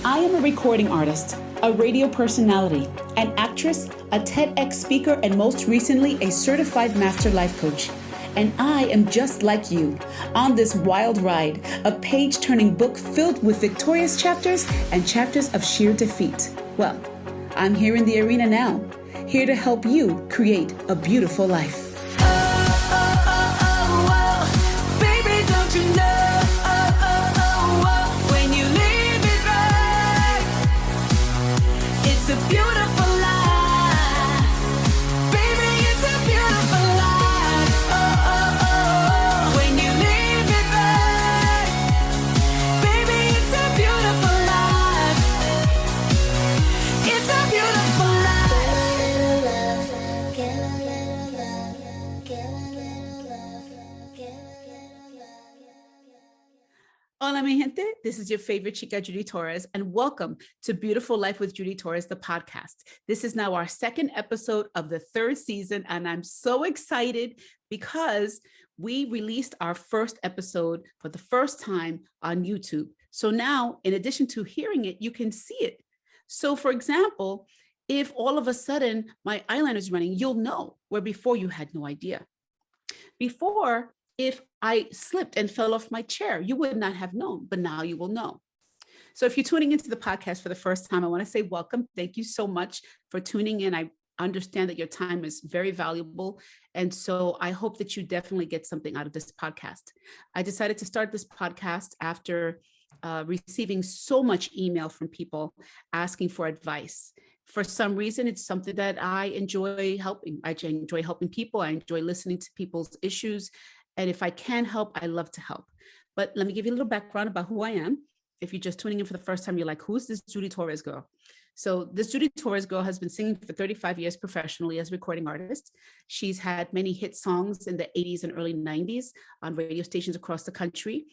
I am a recording artist, a radio personality, an actress, a TEDx speaker, and most recently, a certified master life coach. And I am just like you, on this wild ride, a page-turning book filled with victorious chapters and chapters of sheer defeat. Well, I'm here in the arena now, here to help you create a beautiful life. Baby, don't you know? When you leave it right, it's a beautiful life. Baby, it's a beautiful life. When you leave it right, baby, it's a beautiful life. It's a beautiful life. Give a little love, give a little love, give a little love. Hola, mi gente. This is your favorite chica, Judy Torres, and welcome to Beautiful Life with Judy Torres, the podcast. This is now our second episode of the third season, and I'm so excited because we released our first episode for the first time on YouTube. So now, in addition to hearing it, you can see it. So for example, if all of a sudden my eyeliner is running, you'll know, where before you had no idea. Before, if I slipped and fell off my chair, you would not have known, but now you will know. So if you're tuning into the podcast for the first time, I want to say welcome. Thank you so much for tuning in. I understand that your time is very valuable. And so I hope that you definitely get something out of this podcast. I decided to start this podcast after receiving so much email from people asking for advice. For some reason, it's something that I enjoy helping. I enjoy helping people. I enjoy listening to people's issues. And if I can help, I love to help. But let me give you a little background about who I am. If you're just tuning in for the first time, you're like, who's this Judy Torres girl? So this Judy Torres girl has been singing for 35 years professionally as a recording artist. She's had many hit songs in the 80s and early 90s on radio stations across the country.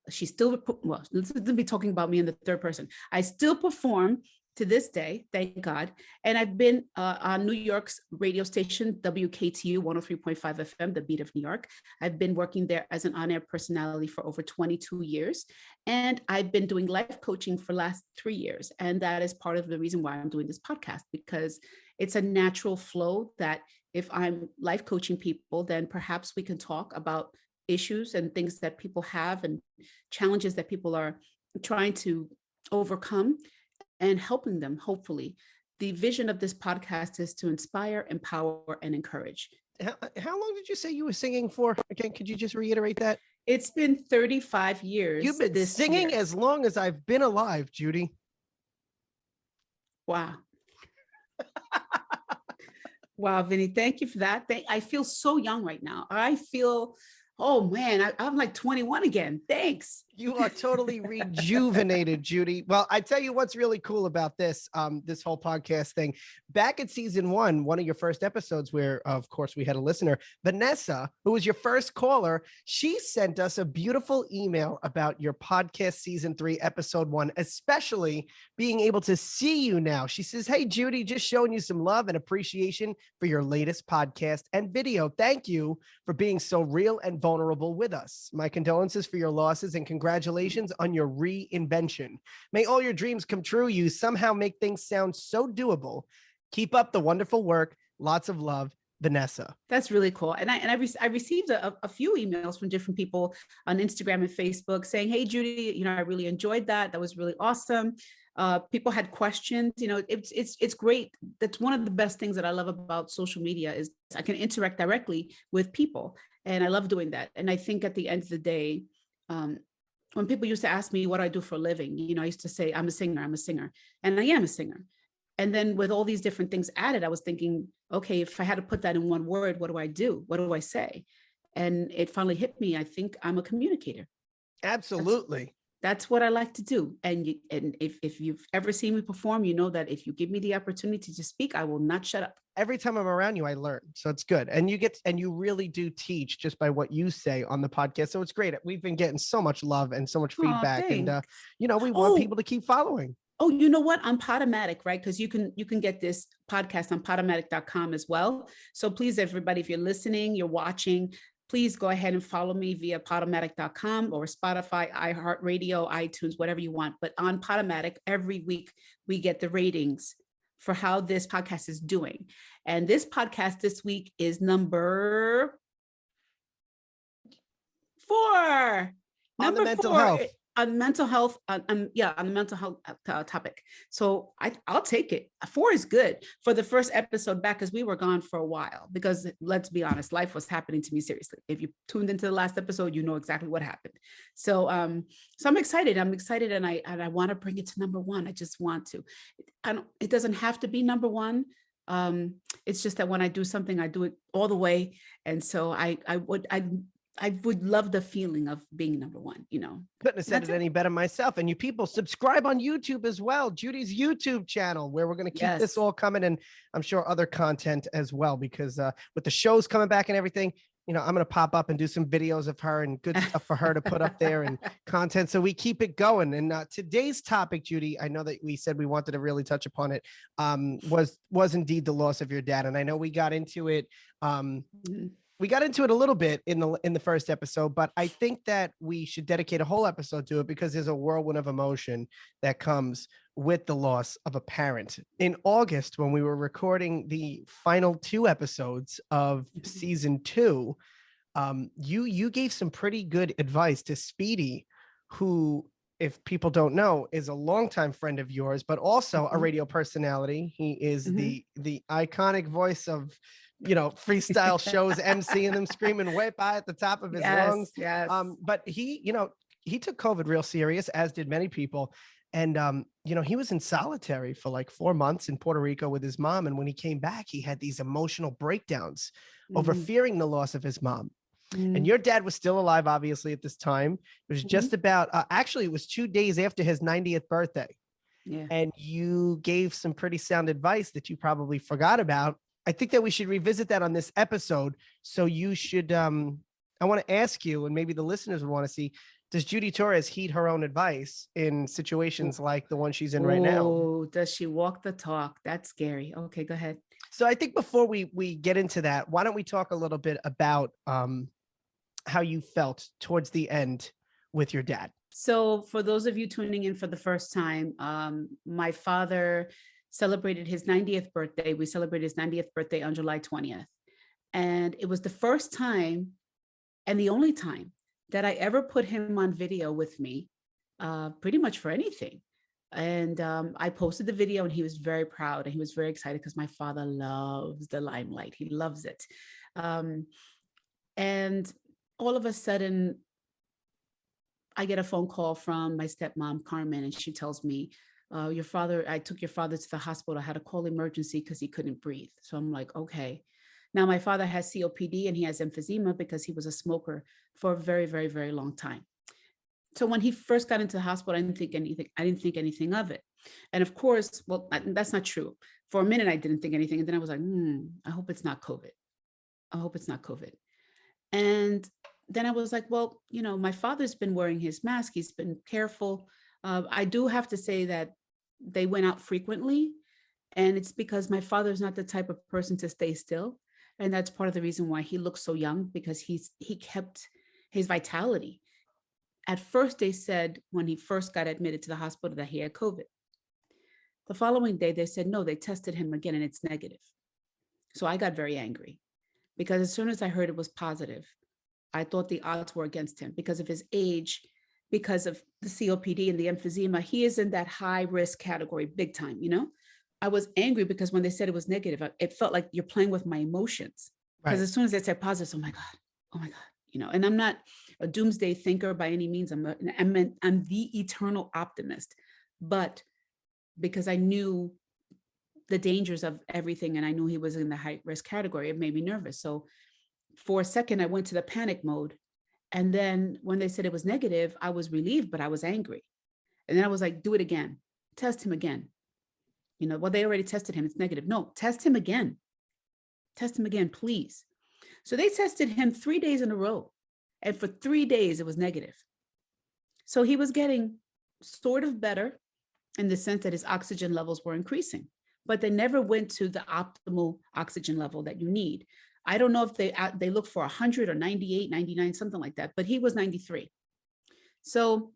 She still, well, let's be talking about me in the third person. I still perform to this day, thank God. And I've been on New York's radio station, WKTU 103.5 FM, the beat of New York. I've been working there as an on-air personality for over 22 years. And I've been doing life coaching for the last 3 years. And that is part of the reason why I'm doing this podcast, because it's a natural flow that if I'm life coaching people, then perhaps we can talk about issues and things that people have and challenges that people are trying to overcome, and helping them, hopefully. The vision of this podcast is to inspire, empower, and encourage. How long did you say you were singing for? Again, could you just reiterate that? It's been 35 years. You've been singing as long as I've been alive, Judy. Wow. Wow, Vinny, thank you for that. I feel so young right now. I feel, oh man, I'm like 21 again. Thanks. You are totally rejuvenated, Judy. Well, I tell you what's really cool about this whole podcast thing. Back at season one of your first episodes where, of course, we had a listener, Vanessa, who was your first caller, she sent us a beautiful email about your podcast season 3, episode 1, especially being able to see you now. She says, hey, Judy, just showing you some love and appreciation for your latest podcast and video. Thank you for being so real and vulnerable with us. My condolences for your losses and congratulations on your reinvention. May all your dreams come true. You somehow make things sound so doable. Keep up the wonderful work. Lots of love, Vanessa. That's really cool. And I received a few emails from different people on Instagram and Facebook saying, hey, Judy, I really enjoyed that. That was really awesome. People had questions. It's great. That's one of the best things that I love about social media is I can interact directly with people. And I love doing that. And I think at the end of the day, when people used to ask me what I do for a living, I used to say, I'm a singer, and I am a singer. And then with all these different things added, I was thinking, okay, if I had to put that in one word, what do I do? What do I say? And it finally hit me. I think I'm a communicator. Absolutely. That's what I like to do. And if you've ever seen me perform, you know that if you give me the opportunity to speak, I will not shut up. Every time I'm around you, I learn. So it's good. And you really do teach just by what you say on the podcast. So it's great. We've been getting so much love and so much feedback. And, we want people to keep following. Oh, you know what? I'm Podomatic, right? Because you can get this podcast on podomatic.com as well. So please, everybody, if you're listening, you're watching, please go ahead and follow me via podomatic.com or Spotify, iHeartRadio, iTunes, whatever you want. But on Podomatic, every week we get the ratings for how this podcast is doing. And this podcast this week is number 4. On the mental 4 health. on mental health. On the mental health topic. So I'll take it. 4 is good for the first episode back, because we were gone for a while, because let's be honest, life was happening to me seriously. If you tuned into the last episode, you know exactly what happened. So I'm excited. And I want to bring it to number 1. I just want to. It doesn't have to be number 1. It's just that when I do something, I do it all the way. And so I would love the feeling of being number 1, Couldn't have said it any better myself. And you people subscribe on YouTube as well. Judy's YouTube channel, where we're going to keep this all coming, and I'm sure other content as well, because with the shows coming back and everything, I'm going to pop up and do some videos of her and good stuff for her to put up there and content. So we keep it going. And today's topic, Judy, I know that we said we wanted to really touch upon it, was indeed the loss of your dad. And I know we got into it. We got into it a little bit in the first episode, but I think that we should dedicate a whole episode to it, because there's a whirlwind of emotion that comes with the loss of a parent. In August, when we were recording the final 2 episodes of season 2, you gave some pretty good advice to Speedy, who, if people don't know, is a longtime friend of yours, but also a radio personality. He is the iconic voice of freestyle shows, emceeing them, screaming whip at the top of his lungs. Yes. But he took COVID real serious, as did many people. And, he was in solitary for like 4 months in Puerto Rico with his mom. And when he came back, he had these emotional breakdowns over fearing the loss of his mom. And your dad was still alive, obviously, at this time. It was just about, actually, it was 2 days after his 90th birthday. Yeah. And you gave some pretty sound advice that you probably forgot about. I think that we should revisit that on this episode. So you should, I want to ask you, and maybe the listeners would want to see, does Judy Torres heed her own advice in situations like the one she's in right now? Oh, does she walk the talk? That's scary. Okay, go ahead. So I think before we get into that, why don't we talk a little bit about how you felt towards the end with your dad? So for those of you tuning in for the first time, my father celebrated his 90th birthday. We celebrated his 90th birthday on July 20th. And it was the first time and the only time that I ever put him on video with me, pretty much for anything. And I posted the video, and he was very proud, and he was very excited, because my father loves the limelight. He loves it. And all of a sudden, I get a phone call from my stepmom, Carmen, and she tells me, I took your father to the hospital. I had to call emergency because he couldn't breathe. So I'm like, okay. Now my father has COPD, and he has emphysema because he was a smoker for a very, very, very long time. So when he first got into the hospital, I didn't think anything of it. And of course, well, that's not true. For a minute, I didn't think anything. And then I was like, I hope it's not COVID. I hope it's not COVID. And then I was like, well, my father's been wearing his mask. He's been careful. I do have to say that they went out frequently, and it's because my father's not the type of person to stay still. And that's part of the reason why he looks so young, because he kept his vitality. At first, they said when he first got admitted to the hospital that he had COVID. The following day, they said, no, they tested him again and it's negative. So I got very angry, because as soon as I heard it was positive, I thought the odds were against him because of his age, because of the COPD and the emphysema. He is in that high risk category, big time, I was angry because when they said it was negative, it felt like you're playing with my emotions. Because as soon as they said positive, oh my God, and I'm not a doomsday thinker by any means. I'm the eternal optimist, but because I knew the dangers of everything, and I knew he was in the high risk category, it made me nervous. So for a second, I went to the panic mode. And then when they said it was negative, I was relieved, but I was angry. And then I was like, do it again, test him again. Well, they already tested him. It's negative. No, test him again. Test him again, please. So they tested him 3 days in a row. And for 3 days, it was negative. So he was getting sort of better in the sense that his oxygen levels were increasing, but they never went to the optimal oxygen level that you need. I don't know if they look for 100 or 98, 99, something like that, but he was 93. So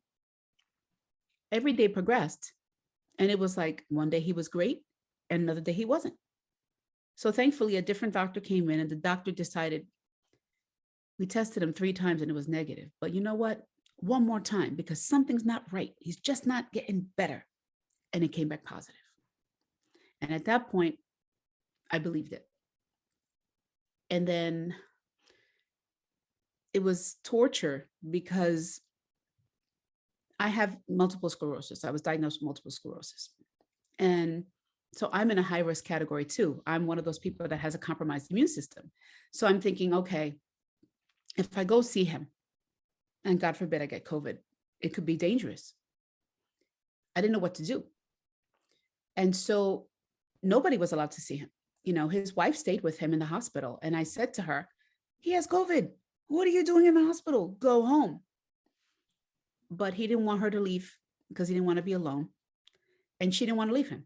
every day progressed, and it was like one day he was great and another day he wasn't. So thankfully, a different doctor came in, and the doctor decided, we tested him 3 times and it was negative. But you know what? One more time, because something's not right. He's just not getting better. And it came back positive. And at that point, I believed it. And then it was torture because I have multiple sclerosis. I was diagnosed with multiple sclerosis. And so I'm in a high risk category too. I'm one of those people that has a compromised immune system. So I'm thinking, okay, if I go see him, and God forbid I get COVID, it could be dangerous. I didn't know what to do. And so nobody was allowed to see him. You know, his wife stayed with him in the hospital. And I said to her, he has COVID. What are you doing in the hospital? Go home. But he didn't want her to leave because he didn't want to be alone. And she didn't want to leave him.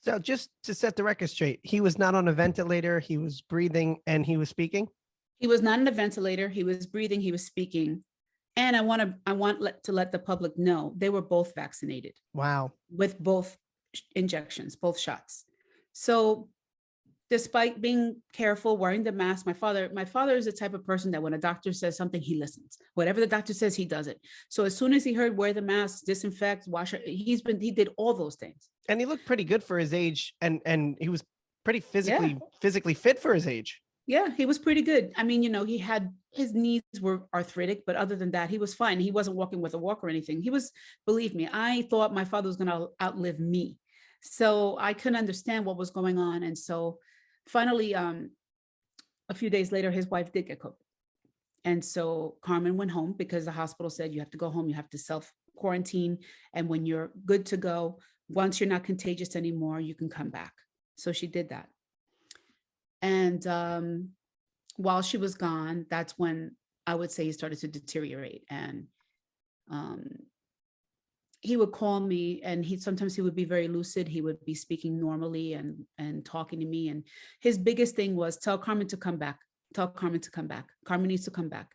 So just to set the record straight, he was not on a ventilator. He was breathing and he was speaking. He was not on a ventilator. He was breathing. He was speaking. And I want to let the public know they were both vaccinated. Wow. With both injections, both shots. So despite being careful, wearing the mask, my father is the type of person that when a doctor says something, he listens. Whatever the doctor says, he does it. So as soon as he heard wear the mask, disinfect, wash, he did all those things. And he looked pretty good for his age, and he was pretty physically fit for his age. Yeah, he was pretty good. I mean, you know, his knees were arthritic, but other than that, he was fine. He wasn't walking with a walker or anything. Believe me, I thought my father was going to outlive me. So I couldn't understand what was going on. And so finally, a few days later, his wife did get COVID. And so Carmen went home because the hospital said, you have to go home. You have to self-quarantine. And when you're good to go, once you're not contagious anymore, you can come back. So she did that. And while she was gone, that's when I would say he started to deteriorate. And he would call me, and sometimes he would be very lucid. He would be speaking normally and talking to me. And his biggest thing was, tell Carmen to come back. Tell Carmen to come back. Carmen needs to come back.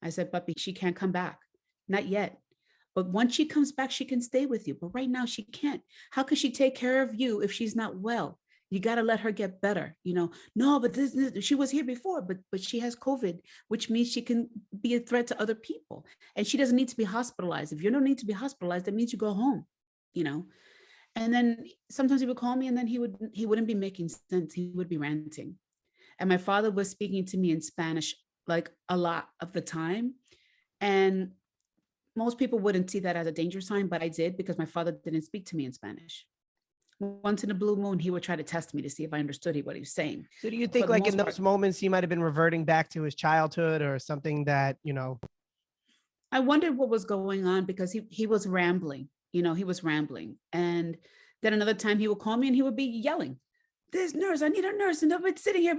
I said, Puppy, she can't come back. Not yet. But once she comes back, she can stay with you. But right now she can't. How can she take care of you if she's not well? You got to let her get better. You know, no, but she was here before, but she has COVID, which means she can be a threat to other people. And she doesn't need to be hospitalized. If you don't need to be hospitalized, that means you go home, you know. And then sometimes he would call me, and then he wouldn't be making sense. He would be ranting. And my father was speaking to me in Spanish like a lot of the time. And most people wouldn't see that as a danger sign, but I did, because my father didn't speak to me in Spanish. Once in a blue moon, he would try to test me to see if I understood what he was saying. So do you think like in those moments, he might've been reverting back to his childhood or something that, you know? I wondered what was going on, because he was rambling, you know, he was rambling. And then another time he would call me and he would be yelling, this nurse, I need a nurse. And I've been sitting here,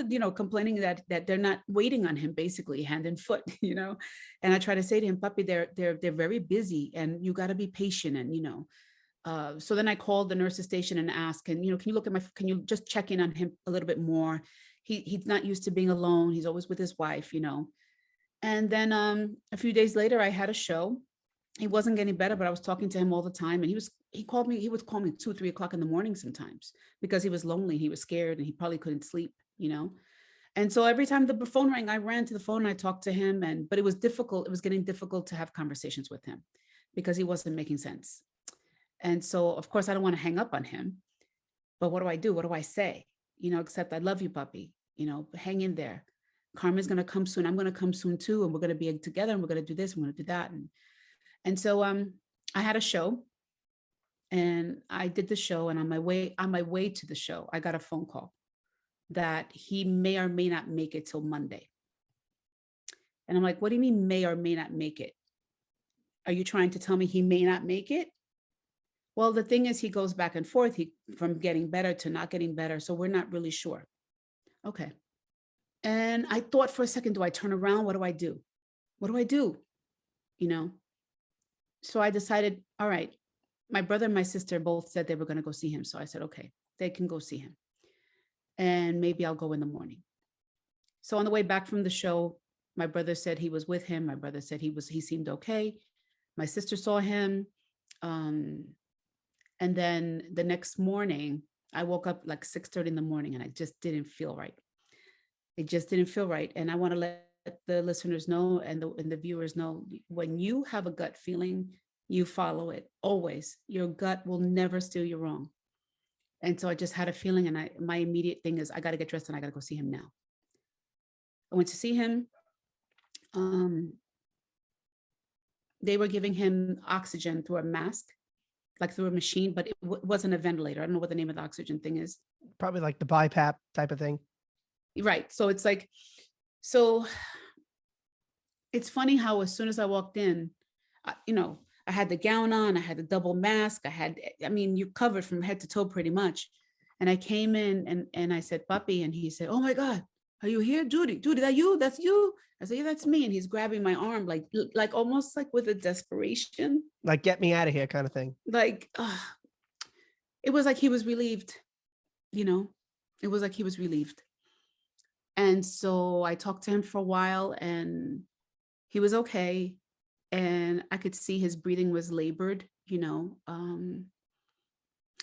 you know, complaining that they're not waiting on him, basically hand and foot, you know. And I try to say to him, Puppy, they're very busy, and you got to be patient. And, you know, so then I called the nurse's station and asked, and, you know, can you just check in on him a little bit more? He's not used to being alone. He's always with his wife, you know. And then a few days later, I had a show. He wasn't getting better, but I was talking to him all the time. And he would call me 2, 3 o'clock in the morning sometimes, because he was lonely. He was scared, and he probably couldn't sleep, you know. And so every time the phone rang, I ran to the phone and I talked to him. But it was difficult. It was getting difficult to have conversations with him because he wasn't making sense. And so, of course, I don't want to hang up on him. But what do I do? What do I say? You know, except I love you, Puppy. You know, hang in there. Carmen's going to come soon. I'm going to come soon too. And we're going to be together, and we're going to do this. And we're going to do that. And so I had a show, and I did the show. And on my way to the show, I got a phone call that he may or may not make it till Monday. And I'm like, what do you mean may or may not make it? Are you trying to tell me he may not make it? Well, the thing is, he goes back and forth from getting better to not getting better. So we're not really sure. Okay. And I thought for a second, do I turn around? What do I do? What do I do? You know? So I decided, all right, my brother and my sister both said they were going to go see him. So I said, okay, they can go see him. And maybe I'll go in the morning. So on the way back from the show, my brother said he was with him. My brother said he seemed okay. My sister saw him. And then the next morning, I woke up like 6:30 in the morning and I just didn't feel right. It just didn't feel right. And I want to let the listeners know and the viewers know, when you have a gut feeling, you follow it always. Your gut will never steer you wrong. And so I just had a feeling, and my immediate thing is I got to get dressed and I got to go see him now. I went to see him. They were giving him oxygen through a mask, like through a machine, but it wasn't a ventilator. I don't know what the name of the oxygen thing is. Probably like the BiPAP type of thing. Right. So it's like, so it's funny how as soon as I walked in, I had the gown on, I had the double mask, you're covered from head to toe pretty much. And I came in and I said, Puppy, and he said, oh my God, are you here? Judy, that you? That's you? I said, yeah, that's me. And he's grabbing my arm, like almost like with a desperation. Like, get me out of here kind of thing. Like, it was like he was relieved, it was like he was relieved. And so I talked to him for a while and he was okay. And I could see his breathing was labored,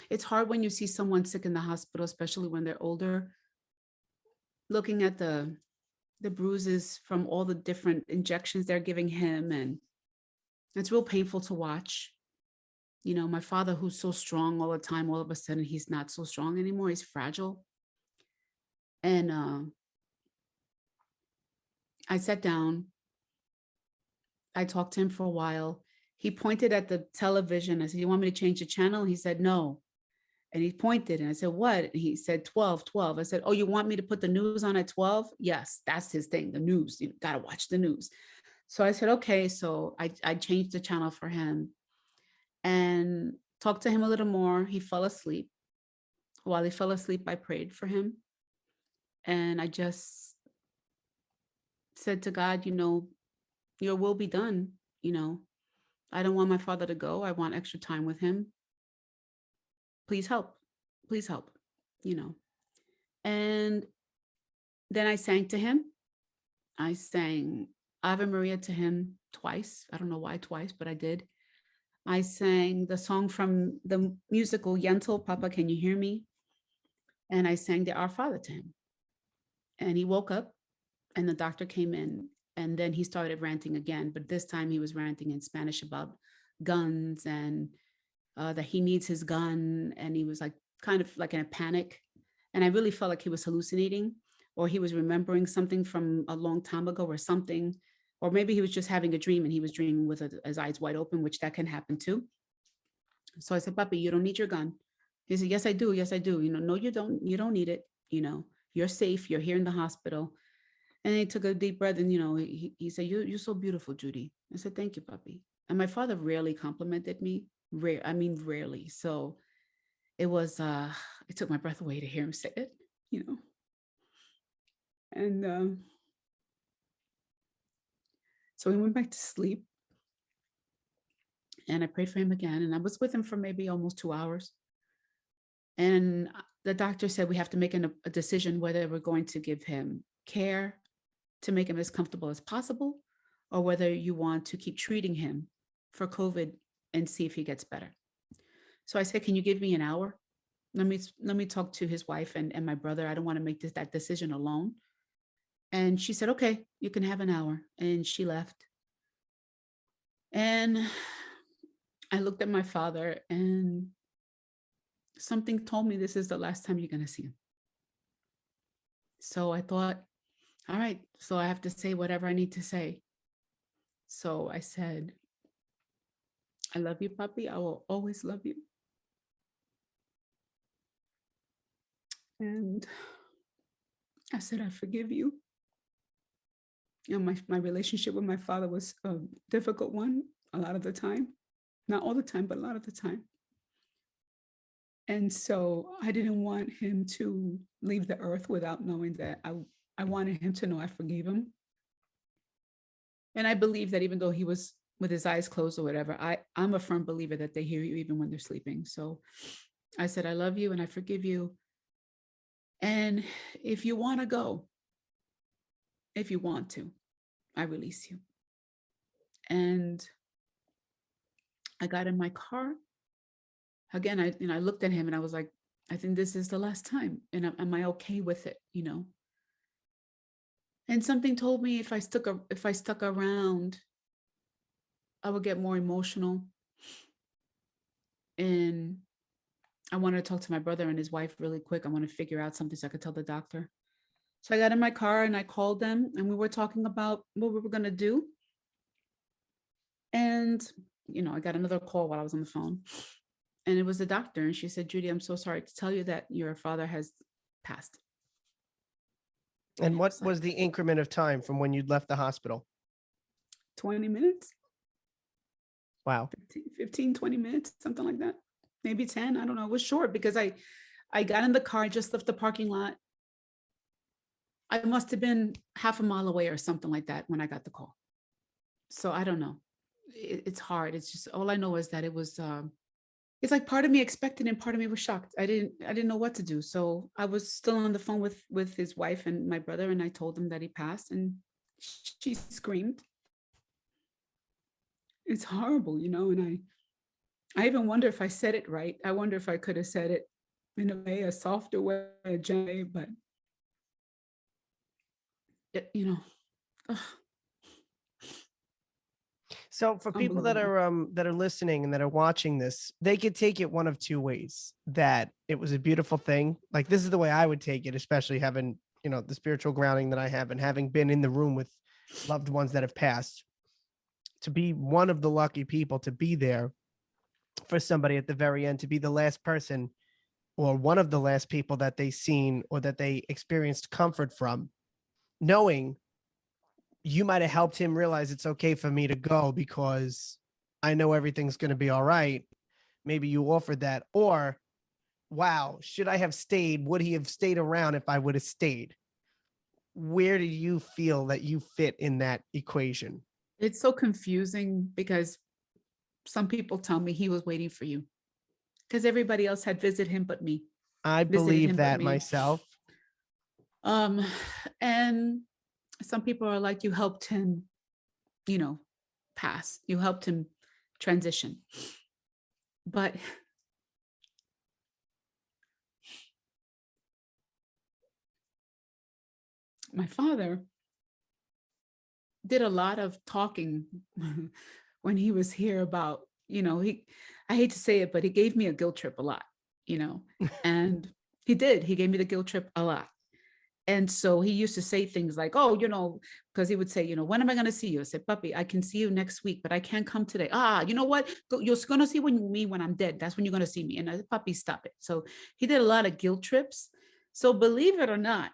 It's hard when you see someone sick in the hospital, especially when they're older, looking at the bruises from all the different injections they're giving him. And it's real painful to watch. My father, who's so strong all the time, all of a sudden, he's not so strong anymore. He's fragile. And I sat down. I talked to him for a while. He pointed at the television. I said, you want me to change the channel? He said, no. And he pointed and I said, what? And he said, 12. I said, oh, you want me to put the news on at 12? Yes, that's his thing, the news. You got to watch the news. So I said, okay. So I changed the channel for him and talked to him a little more. He fell asleep. While he fell asleep, I prayed for him. And I just said to God, your will be done. I don't want my father to go. I want extra time with him. Please help. Please help. And then I sang to him. I sang Ave Maria to him twice. I don't know why twice, but I did. I sang the song from the musical Yentl, Papa, Can You Hear Me? And I sang the Our Father to him. And he woke up and the doctor came in and then he started ranting again. But this time he was ranting in Spanish about guns and that he needs his gun. And he was like kind of like in a panic. And I really felt like he was hallucinating or he was remembering something from a long time ago or something. Or maybe he was just having a dream and he was dreaming with his eyes wide open, which that can happen too. So I said, Papi, you don't need your gun. He said, yes, I do. Yes, I do. No, you don't. You don't need it. You're safe. You're here in the hospital. And he took a deep breath and, he said, you're so beautiful, Judy. I said, thank you, Papi. And my father rarely complimented me. Rarely. So it was, it took my breath away to hear him say it, And so we went back to sleep and I prayed for him again. And I was with him for maybe almost 2 hours. And the doctor said we have to make a decision whether we're going to give him care to make him as comfortable as possible, or whether you want to keep treating him for COVID and see if he gets better. So I said, can you give me an hour? Let me talk to his wife and my brother. I don't want to make that decision alone. And she said, okay, you can have an hour. And she left. And I looked at my father and something told me this is the last time you're going to see him. So I thought, all right, so I have to say whatever I need to say. So I said, I love you, Papi. I will always love you. And I said, I forgive you. My relationship with my father was a difficult one a lot of the time. Not all the time, but a lot of the time. And so I didn't want him to leave the earth without knowing that I wanted him to know I forgave him. And I believe that even though he was with his eyes closed or whatever, I'm a firm believer that they hear you even when they're sleeping. So I said, I love you and I forgive you. And if you want to go, if you want to, I release you. And I got in my car. Again, I looked at him and I was like, I think this is the last time. And am I okay with it? And something told me if I stuck around, I would get more emotional. And I wanted to talk to my brother and his wife really quick. I want to figure out something so I could tell the doctor. So I got in my car and I called them and we were talking about what we were going to do. And, I got another call while I was on the phone. And it was the doctor. And she said, Judy, I'm so sorry to tell you that your father has passed. And what was the increment of time from when you'd left the hospital? 20 minutes. Wow. 15, 20 minutes, something like that. Maybe 10. I don't know. It was short because I got in the car, just left the parking lot. I must have been half a mile away or something like that when I got the call. So I don't know. It's hard. It's just, all I know is that it was, it's like part of me expected and part of me was shocked. I didn't know what to do. So I was still on the phone with his wife and my brother, and I told them that he passed, and she screamed. It's horrible, and I even wonder if I said it right. I wonder if I could have said it in a way, a softer way, a gentle way, but ugh, So for people that are listening and that are watching this, they could take it one of two ways: that it was a beautiful thing. Like, this is the way I would take it, especially having, the spiritual grounding that I have and having been in the room with loved ones that have passed, to be one of the lucky people to be there for somebody at the very end, to be the last person or one of the last people that they seen or that they experienced comfort from, knowing you might have helped him realize it's okay for me to go because I know everything's going to be all right. Maybe you offered that. Or, wow, should I have stayed? Would he have stayed around if I would have stayed? Where do you feel that you fit in that equation? it's so confusing because some people tell me he was waiting for you because everybody else had visited him but me. I believe that myself. And some people are like, you helped him, pass. You helped him transition. But my father did a lot of talking when he was here about, I hate to say it, but he gave me a guilt trip a lot, and he gave me the guilt trip a lot. And so he used to say things like, oh, because he would say, when am I going to see you? I said, puppy, I can see you next week, but I can't come today. You know what? You're going to see me when I'm dead. That's when you're going to see me. And I said, puppy, stop it. So he did a lot of guilt trips. So believe it or not,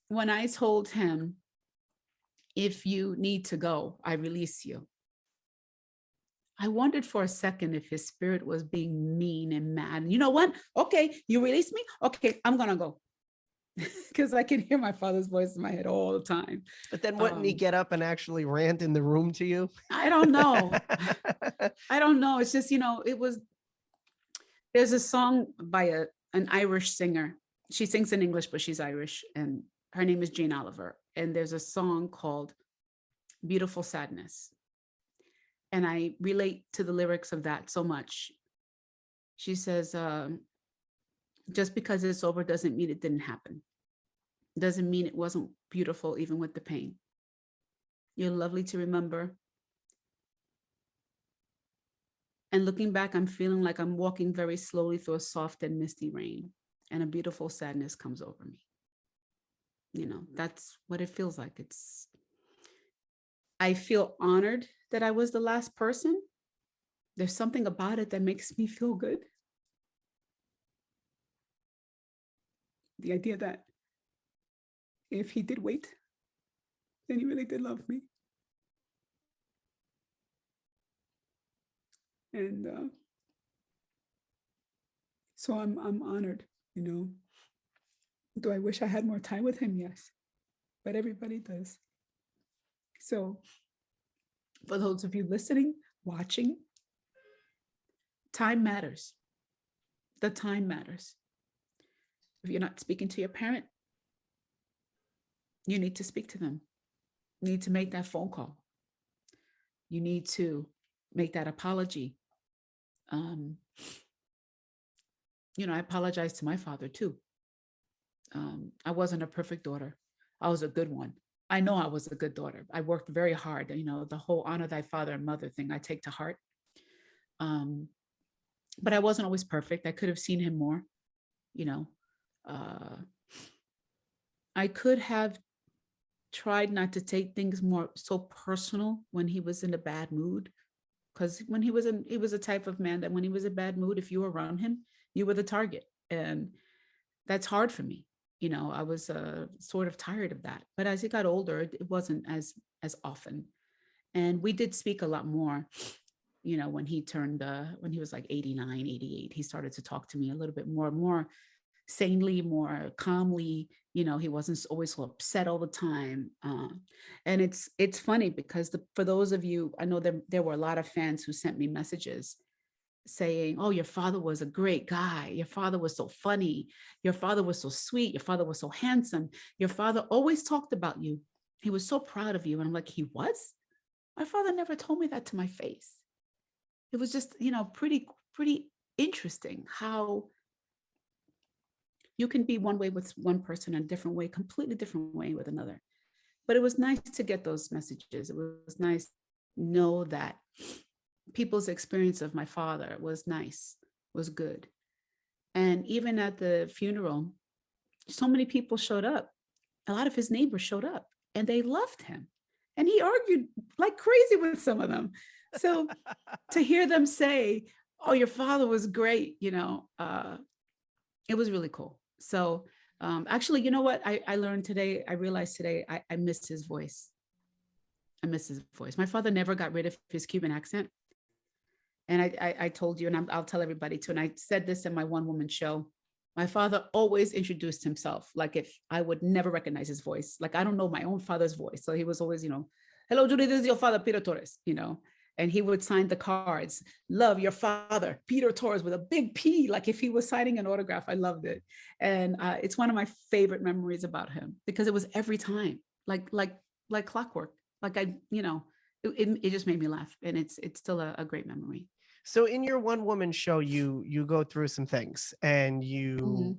when I told him, if you need to go, I release you, I wondered for a second if his spirit was being mean and mad. And you know what? Okay, you release me? Okay, I'm going to go. Because I can hear my father's voice in my head all the time. But then wouldn't he get up and actually rant in the room to you? I don't know. I don't know. It's just, there's a song by an Irish singer. She sings in English, but she's Irish. And her name is Jane Oliver. And there's a song called Beautiful Sadness. And I relate to the lyrics of that so much. She says, just because it's over doesn't mean it didn't happen. Doesn't mean it wasn't beautiful, even with the pain. You're lovely to remember. And looking back, I'm feeling like I'm walking very slowly through a soft and misty rain, and a beautiful sadness comes over me. That's what it feels like. I feel honored that I was the last person. There's something about it that makes me feel good. The idea that if he did wait, then he really did love me. And so I'm honored, Do I wish I had more time with him? Yes, but everybody does. So for those of you listening, watching, time matters. The time matters. If you're not speaking to your parent, you need to speak to them. You need to make that phone call. You need to make that apology. Um, I apologize to my father too. I wasn't a perfect daughter. I was a good one. I know I was a good daughter. I worked very hard. The whole honor thy father and mother thing I take to heart. But I wasn't always perfect. I could have seen him more. Uh, I could have tried not to take things more so personal when he was in a bad mood. Because when he was a type of man that when he was in a bad mood, if you were around him, you were the target. And that's hard for me. I was sort of tired of that. But as he got older, it wasn't as often. And we did speak a lot more. When he was like 89, 88, he started to talk to me a little bit more sanely, more calmly. He wasn't always so upset all the time. And it's funny because for those of you, I know there were a lot of fans who sent me messages saying, oh, your father was a great guy. Your father was so funny. Your father was so sweet. Your father was so handsome. Your father always talked about you. He was so proud of you. And I'm like, he was? My father never told me that to my face. It was just, pretty interesting how you can be one way with one person and a different way, completely different way with another. But it was nice to get those messages. It was nice to know that people's experience of my father was nice, was good. And even at the funeral, so many people showed up. A lot of his neighbors showed up and they loved him. And he argued like crazy with some of them. So to hear them say, oh, your father was great, it was really cool. So actually, you know what? I learned today, I realized today, I missed his voice. I missed his voice. My father never got rid of his Cuban accent. And I told you, and I'll tell everybody too, and I said this in my one woman show, my father always introduced himself like if I would never recognize his voice. Like I don't know my own father's voice. So he was always, hello, Judy, this is your father, Peter Torres, and he would sign the cards, love your father, Peter Torres, with a big P, like if he was signing an autograph. I loved it. And it's one of my favorite memories about him because it was every time, like clockwork. Like it just made me laugh. And it's still a great memory. So in your one woman show, you go through some things and you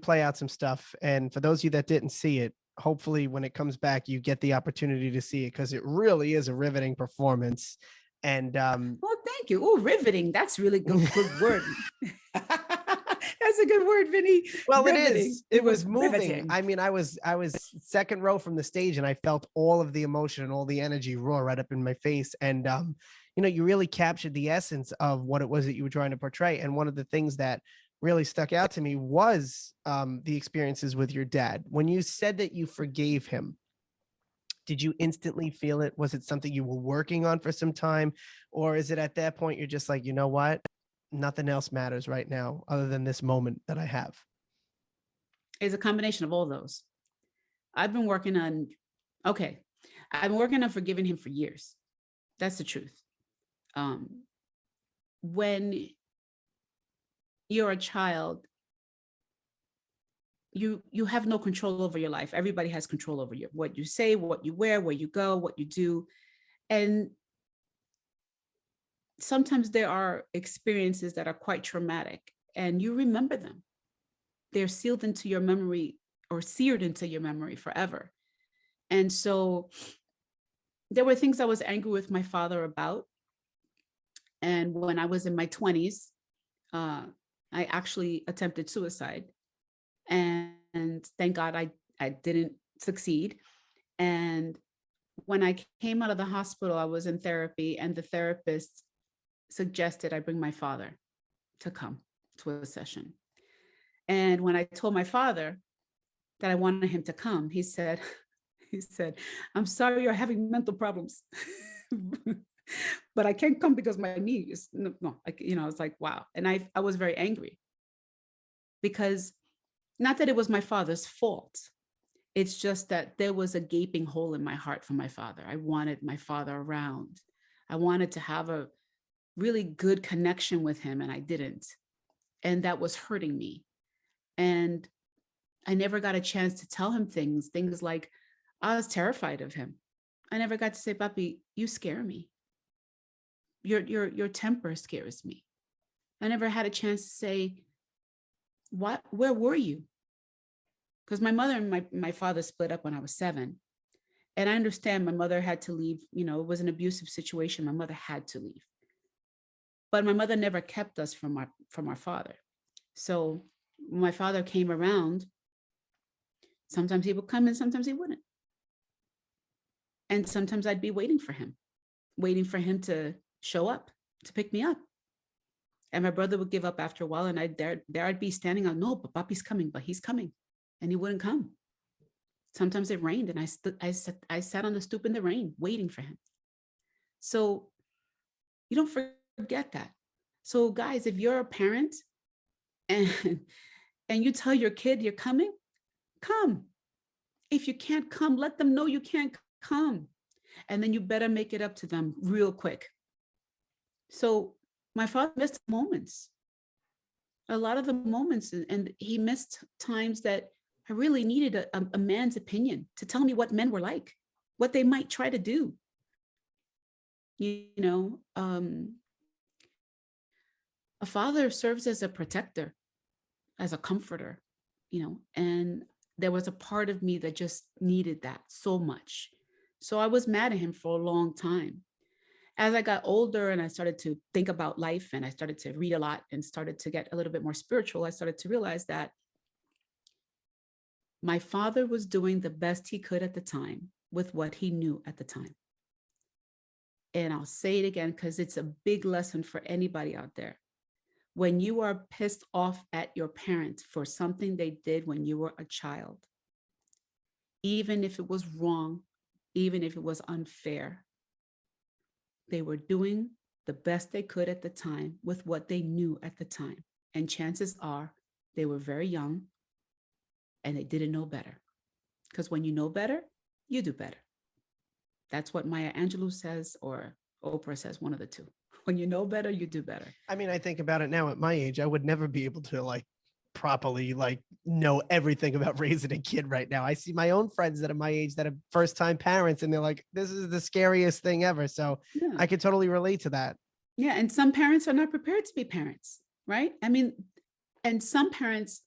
play out some stuff. And for those of you that didn't see it, hopefully when it comes back, you get the opportunity to see it because it really is a riveting performance. And well, thank you. Oh, riveting. That's really good word. That's a good word, Vinny. Well, riveting. It is. It was moving. Riveting. I mean, I was second row from the stage and I felt all of the emotion and all the energy roar right up in my face. And you really captured the essence of what it was that you were trying to portray. And one of the things that really stuck out to me was the experiences with your dad. When you said that you forgave him, did you instantly feel it? Was it something you were working on for some time? Or is it at that point you're just like, you know what? Nothing else matters right now other than this moment that I have? It's a combination of all those. I've been working on forgiving him for years. That's the truth. When you're a child, you have no control over your life. Everybody has control over you, what you say, what you wear, where you go, what you do. And sometimes there are experiences that are quite traumatic and you remember them. They're sealed into your memory or seared into your memory forever. And so there were things I was angry with my father about. And when I was in my 20s, I actually attempted suicide. And thank God I didn't succeed. And when I came out of the hospital, I was in therapy and the therapist suggested I bring my father to come to a session. And when I told my father that I wanted him to come, he said, I'm sorry you're having mental problems, but I can't come because my knee is, I was like, wow. And I was very angry because not that it was my father's fault. It's just that there was a gaping hole in my heart for my father. I wanted my father around. I wanted to have a really good connection with him and I didn't. And that was hurting me. And I never got a chance to tell him things like, I was terrified of him. I never got to say, Papi, you scare me. Your temper scares me. I never had a chance to say, where were you? Because my mother and my father split up when I was 7. And I understand my mother had to leave. You know, it was an abusive situation. My mother had to leave. But my mother never kept us from our father. So when my father came around, sometimes he would come and sometimes he wouldn't. And sometimes I'd be waiting for him to show up, to pick me up. And my brother would give up after a while, and I'd be standing out, no, but Papi's coming, but he's coming. And he wouldn't come. Sometimes it rained, and I sat on the stoop in the rain, waiting for him. So you don't forget that. So guys, if you're a parent and you tell your kid you're coming, come. If you can't come, let them know you can't come. And then you better make it up to them real quick. So my father missed moments, a lot of the moments, and he missed times that I really needed a man's opinion to tell me what men were like, what they might try to do. You know, a father serves as a protector, as a comforter, you know, and there was a part of me that just needed that so much. So I was mad at him for a long time. As I got older and I started to think about life and I started to read a lot and started to get a little bit more spiritual, I started to realize that my father was doing the best he could at the time with what he knew at the time. And I'll say it again, because it's a big lesson for anybody out there. When you are pissed off at your parents for something they did when you were a child, even if it was wrong, even if it was unfair, they were doing the best they could at the time with what they knew at the time. And chances are they were very young and they didn't know better. Because when you know better, you do better. That's what Maya Angelou says, or Oprah says, one of the two. When you know better, you do better. I mean, I think about it now at my age, I would never be able to properly know everything about raising a kid right now. I see my own friends that are my age that are first time parents and they're like, this is the scariest thing ever. So yeah. I could totally relate to that. Yeah. And some parents are not prepared to be parents, right? I mean, and some parents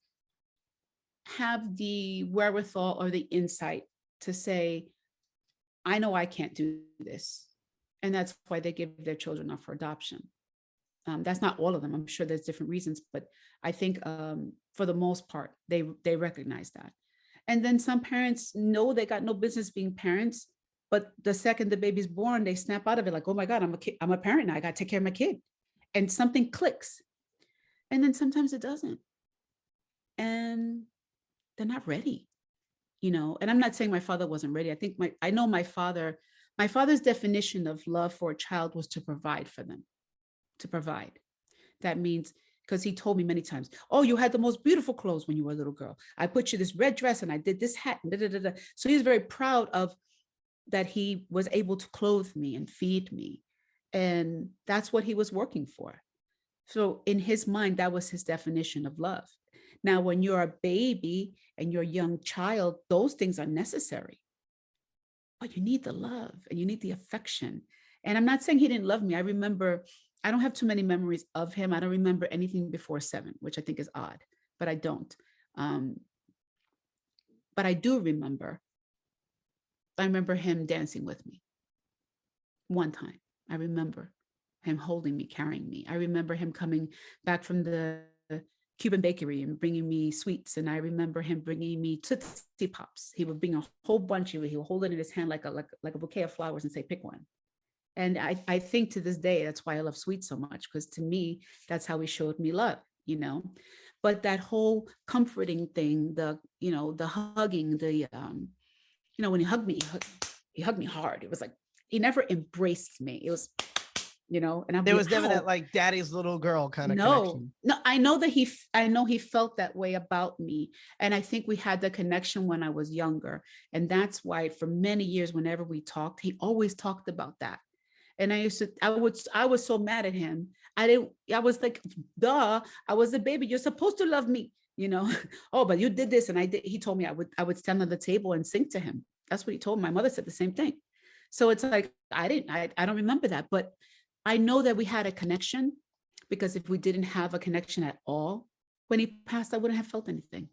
have the wherewithal or the insight to say, I know I can't do this. And that's why they give their children up for adoption. That's not all of them. I'm sure there's different reasons, but I think for the most part, they recognize that. And then some parents know they got no business being parents, but the second the baby's born, they snap out of it like, oh my God, I'm a parent now. I got to take care of my kid. And something clicks. And then sometimes it doesn't. And they're not ready, you know. And I'm not saying my father wasn't ready. I know my father's definition of love for a child was to provide for them. To provide. That means, because he told me many times, oh, you had the most beautiful clothes when you were a little girl. I put you this red dress and I did this hat. And da, da, da, da. So he was very proud of that he was able to clothe me and feed me. And that's what he was working for. So in his mind, that was his definition of love. Now, when you're a baby and you're a young child, those things are necessary. But you need the love and you need the affection. And I'm not saying he didn't love me. I don't have too many memories of him. I don't remember anything before 7, which I think is odd, but I don't. But I do remember. I remember him dancing with me one time. I remember him holding me, carrying me. I remember him coming back from the Cuban bakery and bringing me sweets. And I remember him bringing me Tootsie Pops. He would bring a whole bunch. He would hold it in his hand like a bouquet of flowers and say, pick one. And I think to this day, that's why I love sweets so much, because to me, that's how he showed me love, you know. But that whole comforting thing, the hugging, when he hugged me, he hugged me hard. It was like, he never embraced me. It was, and there was never that like daddy's little girl kind of connection. No, I know he felt that way about me. And I think we had the connection when I was younger. And that's why for many years, whenever we talked, he always talked about that. And I was so mad at him. I was like, duh, I was a baby. You're supposed to love me, Oh, but you did this. And I did. He told me I would stand on the table and sing to him. That's what he told me. My mother said the same thing. So it's like, I don't remember that, but I know that we had a connection, because if we didn't have a connection at all, when he passed, I wouldn't have felt anything.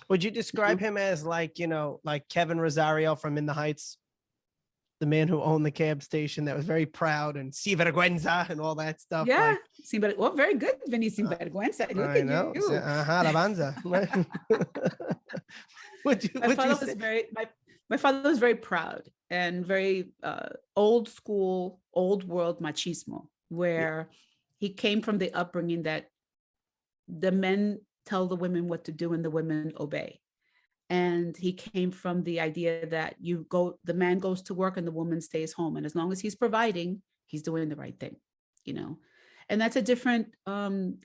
Would you describe him as like, like Kevin Rosario from In the Heights? The man who owned the cab station that was very proud and sinvergüenza and all that stuff. Yeah. Very good, Vinny Sinvergüenza. Look I at know. you. La banza. My father was very proud and very old school, old world machismo, where he came from the upbringing that the men tell the women what to do and the women obey. And he came from the idea that the man goes to work and the woman stays home. And as long as he's providing, he's doing the right thing, and that's a different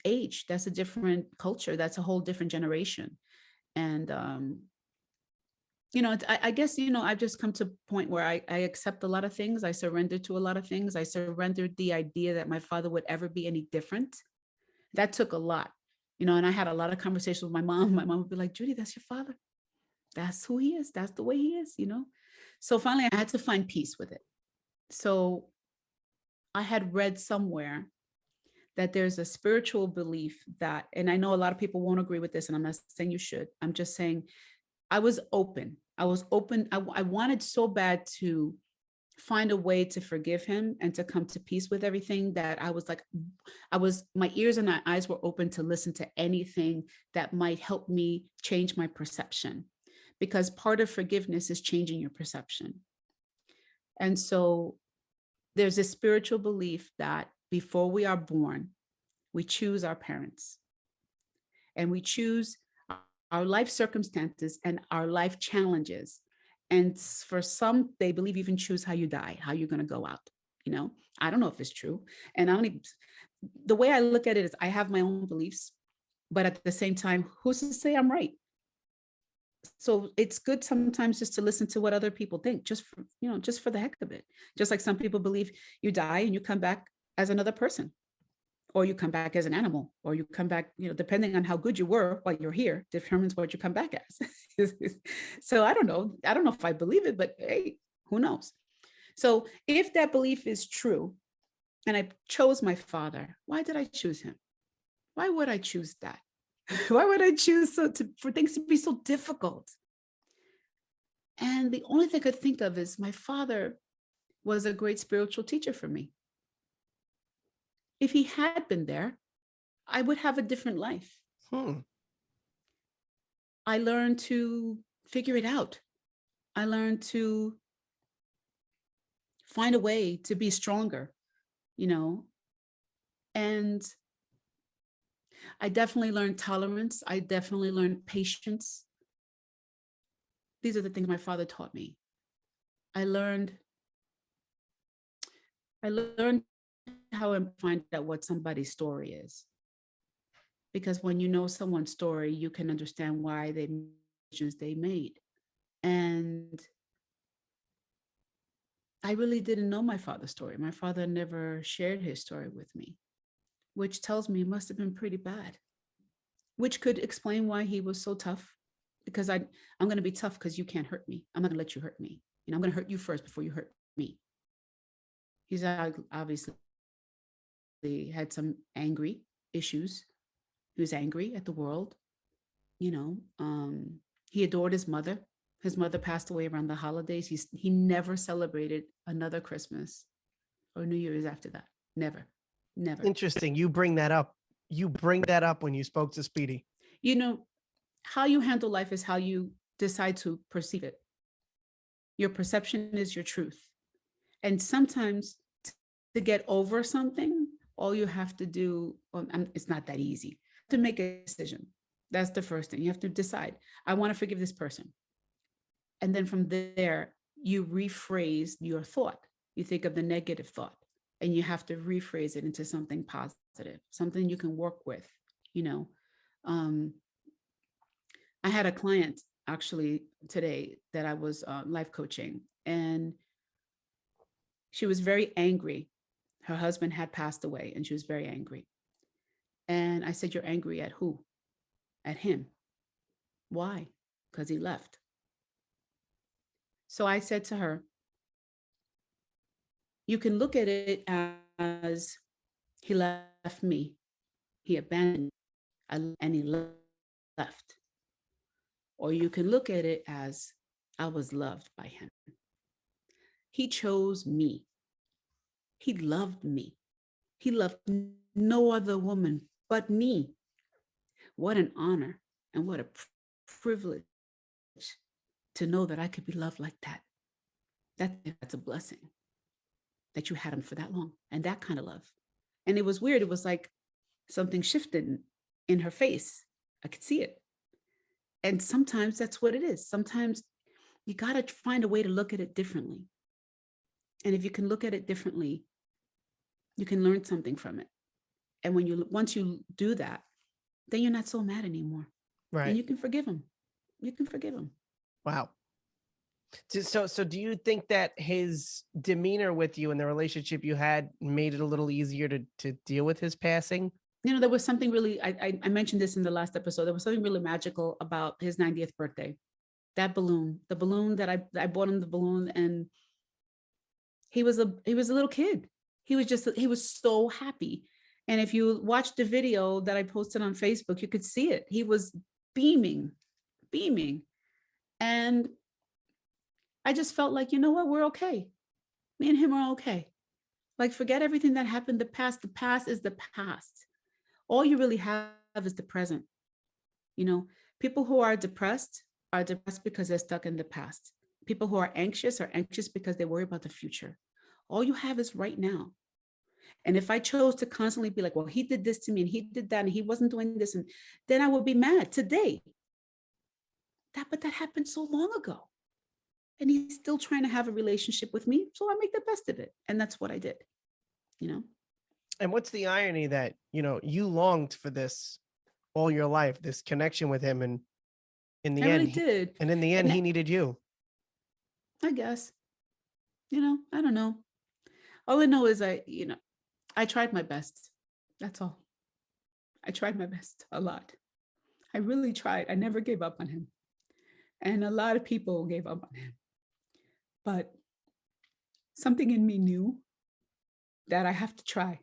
age. That's a different culture. That's a whole different generation. And, I guess, I've just come to a point where I accept a lot of things. I surrendered to a lot of things. I surrendered the idea that my father would ever be any different. That took a lot, and I had a lot of conversations with my mom. My mom would be like, Judy, that's your father. That's who he is. That's the way he is, So finally I had to find peace with it. So I had read somewhere that there's a spiritual belief that, and I know a lot of people won't agree with this, and I'm not saying you should. I'm just saying I was open. I wanted so bad to find a way to forgive him and to come to peace with everything, that I was like, my ears and my eyes were open to listen to anything that might help me change my perception. Because part of forgiveness is changing your perception. And so there's a spiritual belief that before we are born, we choose our parents, and we choose our life circumstances and our life challenges. And for some, they believe even choose how you die, how you're going to go out. I don't know if it's true. And the way I look at it is I have my own beliefs, but at the same time, who's to say I'm right? So it's good sometimes just to listen to what other people think, just for the heck of it. Just like some people believe you die and you come back as another person, or you come back as an animal, or you come back, depending on how good you were while you're here, determines what you come back as. So I don't know if I believe it, but hey, who knows? So if that belief is true, and I chose my father, why did I choose him? Why would I choose that? Why would I choose for things to be so difficult? And the only thing I could think of is my father was a great spiritual teacher for me. If he had been there, I would have a different life. I learned to figure it out. I learned to find a way to be stronger, and I definitely learned tolerance. I definitely learned patience. These are the things my father taught me. I learned how to find out what somebody's story is. Because when you know someone's story, you can understand why they made the decisions they made. And I really didn't know my father's story. My father never shared his story with me, which tells me it must have been pretty bad, which could explain why he was so tough. Because I'm going to be tough because you can't hurt me. I'm not going to let you hurt me. I'm going to hurt you first before you hurt me. He's obviously had some angry issues. He was angry at the world. He adored his mother. His mother passed away around the holidays. He never celebrated another Christmas or New Year's after that. Never. Interesting. You bring that up. When you spoke to Speedy. How you handle life is how you decide to perceive it. Your perception is your truth. And sometimes to get over something, all you have to do, it's not that easy, to make a decision. That's the first thing. You have to decide, I want to forgive this person. And then from there, you rephrase your thought. You think of the negative thought, and you have to rephrase it into something positive, something you can work with. I had a client actually today that I was life coaching, and she was very angry. Her husband had passed away, and she was very angry. And I said, "You're angry at who?" At him. Why? Because he left. So I said to her, you can look at it as he left me, he abandoned me, and he left. Or you can look at it as I was loved by him. He chose me. He loved me. He loved no other woman but me. What an honor and what a privilege to know that I could be loved like that. That's a blessing that you had him for that long and that kind of love. And it was weird. It was like something shifted in her face. I could see it. And sometimes that's what it is. Sometimes you got to find a way to look at it differently. And if you can look at it differently, you can learn something from it. And once you do that, then you're not so mad anymore. Right. And you can forgive him. You can forgive him. Wow. So do you think that his demeanor with you and the relationship you had made it a little easier to deal with his passing? You know, there was something really, I mentioned this in the last episode. There was something really magical about his 90th birthday. That balloon, the balloon that I bought him the balloon, and he was a little kid. He was so happy. And if you watch the video that I posted on Facebook, you could see it. He was beaming. And I just felt like, you know what, we're okay. Me and him are okay. Like, forget everything that happened. The past is the past. All you really have is the present. You know, people who are depressed because they're stuck in the past. People who are anxious because they worry about the future. All you have is right now. And if I chose to constantly be like, well, he did this to me and he did that and he wasn't doing this, and then I would be mad today. But that happened so long ago. And he's still trying to have a relationship with me. So I make the best of it. And that's what I did, you know? And what's the irony that, you know, you longed for this all your life, this connection with him. And in the end, he needed you. I guess, you know, I don't know. All I know is I tried my best. That's all. I tried my best a lot. I really tried. I never gave up on him. And a lot of people gave up on him. But something in me knew that I have to try.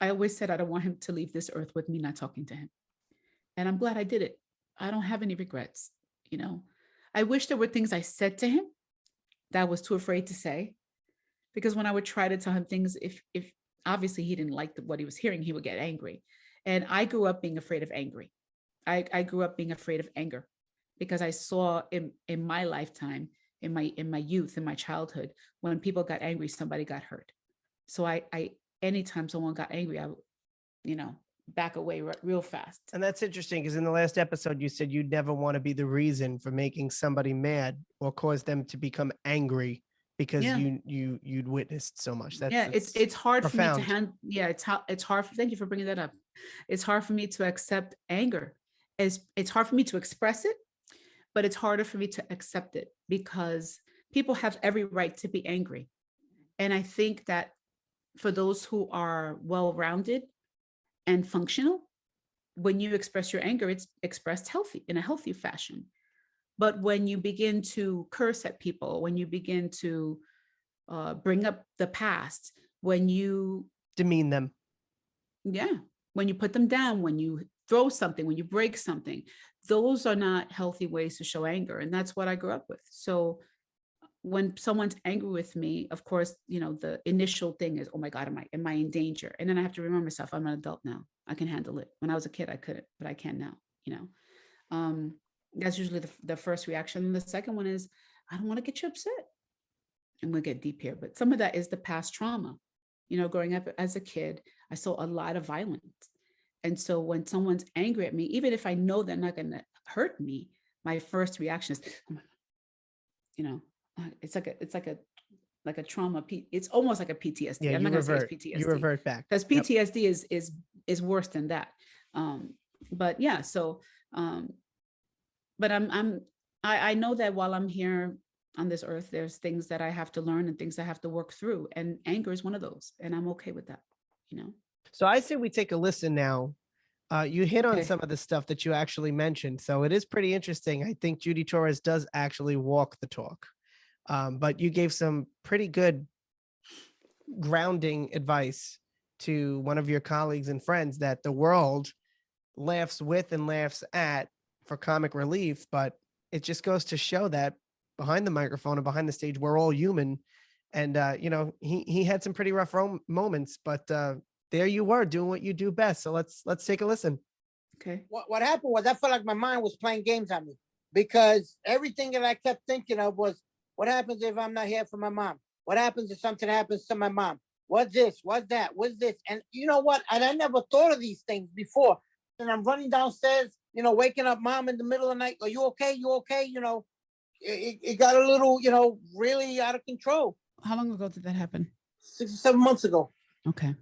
I always said I don't want him to leave this earth with me not talking to him. And I'm glad I did it. I don't have any regrets, you know. I wish there were things I said to him that I was too afraid to say. Because when I would try to tell him things, if obviously he didn't like what he was hearing, he would get angry. And I grew up being afraid of angry. I grew up being afraid of anger because I saw in my lifetime, in my youth, in my childhood, when people got angry, somebody got hurt. So I anytime someone got angry, I, you know, back away real fast. And that's interesting because in the last episode, you said you'd never want to be the reason for making somebody mad or cause them to become angry because you'd witnessed so much. It's hard profound. For me to handle. Yeah, it's hard. Thank you for bringing that up. It's hard for me to accept anger. It's hard for me to express it, but it's harder for me to accept it because people have every right to be angry. And I think that for those who are well-rounded and functional, when you express your anger, it's expressed in a healthy fashion. But when you begin to curse at people, when you begin to bring up the past, when you demean them, when you put them down, when you throw something, when you break something, those are not healthy ways to show anger. And that's what I grew up with. So when someone's angry with me, of course, you know, the initial thing is, oh my God, am I in danger? And then I have to remember myself, I'm an adult now. I can handle it. When I was a kid, I couldn't, but I can now, you know. That's usually the first reaction. And the second one is, I don't want to get you upset. I'm going to get deep here, but some of that is the past trauma. You know, growing up as a kid, I saw a lot of violence. And so when someone's angry at me, even if I know they're not going to hurt me, my first reaction is, oh my God, you know, it's like a trauma. It's almost like a PTSD. Yeah, I'm not going to say it's PTSD. You revert back. Because PTSD is worse than that. But yeah, so, but I know that while I'm here on this earth, there's things that I have to learn and things I have to work through. And anger is one of those. And I'm okay with that, you know? So I say we take a listen now. You hit on some of the stuff that you actually mentioned. So it is pretty interesting. I think Judy Torres does actually walk the talk. But you gave some pretty good grounding advice to one of your colleagues and friends that the world laughs with and laughs at for comic relief, but it just goes to show that behind the microphone and behind the stage, we're all human. And he had some pretty rough moments, but there you were doing what you do best. So let's take a listen. Okay. What happened was I felt like my mind was playing games on me because everything that I kept thinking of was, what happens if I'm not here for my mom? What happens if something happens to my mom? What's this? What's that? What's this? And you know what? And I never thought of these things before. And I'm running downstairs, waking up mom in the middle of the night. Are you okay? You okay? It got a little, really out of control. How long ago did that happen? 6 or 7 months ago. Okay.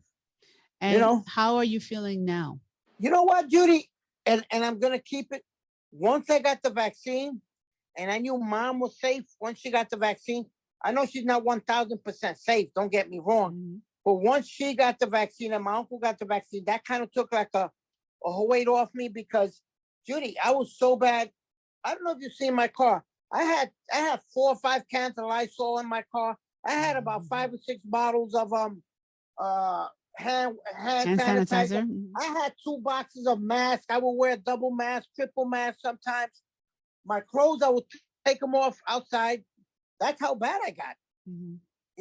And how are you feeling now? You know what, Judy? And I'm going to keep it. Once I got the vaccine and I knew mom was safe once she got the vaccine, I know she's not 1000% safe. Don't get me wrong. Mm-hmm. But once she got the vaccine and my uncle got the vaccine, that kind of took like a weight off me because, Judy, I was so bad. I don't know if you've seen my car. I had 4 or 5 cans of Lysol in my car. I had about 5 or 6 bottles of hand sanitizer. I had 2 boxes of masks. I would wear double mask, triple mask sometimes. My clothes, I would take them off outside. That's how bad I got. Mm-hmm.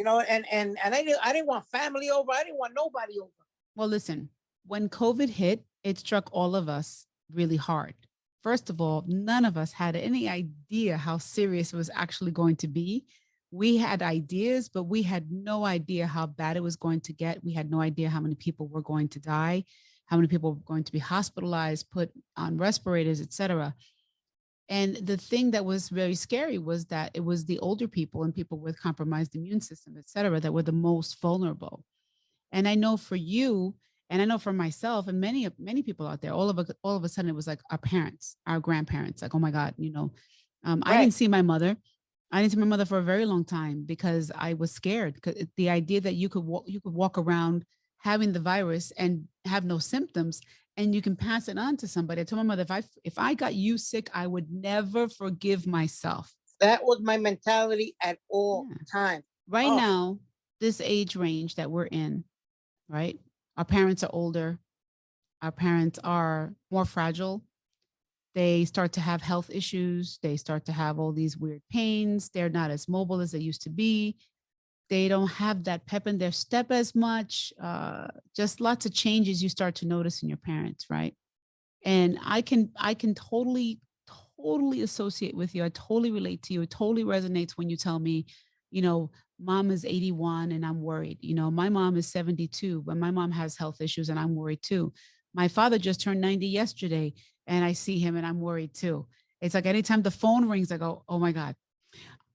And I didn't want family over. I didn't want nobody over. Well, listen, when COVID hit, it struck all of us really hard. First of all, none of us had any idea how serious it was actually going to be. We had ideas, but we had no idea how bad it was going to get. We had no idea how many people were going to die, how many people were going to be hospitalized, put on respirators, etc. And the thing that was very scary was that it was the older people and people with compromised immune system, etc., that were the most vulnerable. And I know for you, and I know for myself and many people out there, all of a sudden it was like our parents, our grandparents, like, oh my God, I didn't see my mother. I didn't see my mother for a very long time because I was scared. Because the idea that you could walk around having the virus and have no symptoms, and you can pass it on to somebody. I told my mother, if I got you sick, I would never forgive myself. That was my mentality at all times. Right now, this age range that we're in, right? Our parents are older. Our parents are more fragile. They start to have health issues. They start to have all these weird pains. They're not as mobile as they used to be. They don't have that pep in their step as much. Just lots of changes you start to notice in your parents, right? And I can totally associate with you. I totally relate to you. It totally resonates when you tell me, mom is 81 and I'm worried. My mom is 72, but my mom has health issues and I'm worried too. My father just turned 90 yesterday and I see him and I'm worried too. It's like anytime the phone rings, I go, oh my God.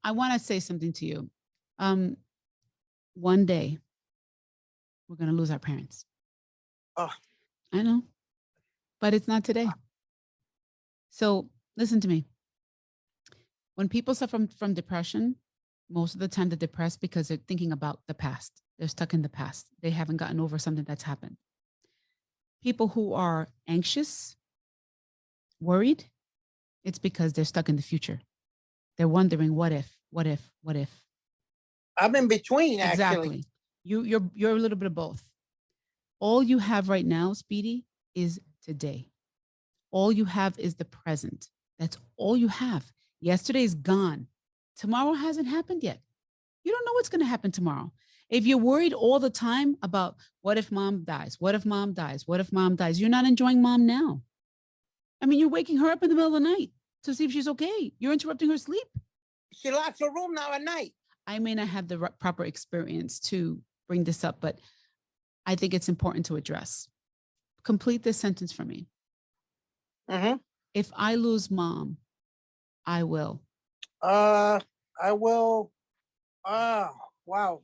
I want to say something to you. One day we're going to lose our parents. Oh, I know, but it's not today. So listen to me. When people suffer from depression, most of the time they're depressed because they're thinking about the past. They're stuck in the past. They haven't gotten over something that's happened. People who are anxious, worried, it's because they're stuck in the future. They're wondering, what if? I'm in between, actually. Exactly. You're a little bit of both. All you have right now, Speedy, is today. All you have is the present. That's all you have. Yesterday's gone. Tomorrow hasn't happened yet. You don't know what's going to happen tomorrow. If you're worried all the time about what if mom dies? What if mom dies? What if mom dies? You're not enjoying mom now. I mean, you're waking her up in the middle of the night to see if she's okay. You're interrupting her sleep. She locks her room now at night. I may not have the proper experience to bring this up, but I think it's important to address. Complete this sentence for me. Mm-hmm. If I lose mom, I will. I will. Wow.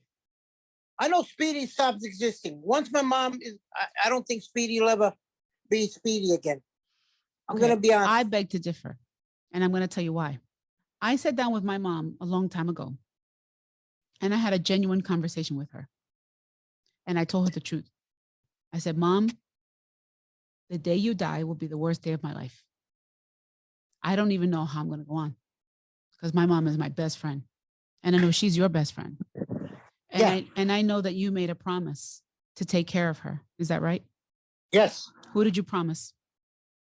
I know Speedy stops existing. Once my mom is, I don't think Speedy will ever be Speedy again. I'm going to be honest. I beg to differ. And I'm going to tell you why. I sat down with my mom a long time ago and I had a genuine conversation with her. And I told her the truth. I said, Mom, the day you die will be the worst day of my life. I don't even know how I'm going to go on because my mom is my best friend. And I know she's your best friend. And Yeah. I know that you made a promise to take care of her. Is that right? Yes, Who did you promise?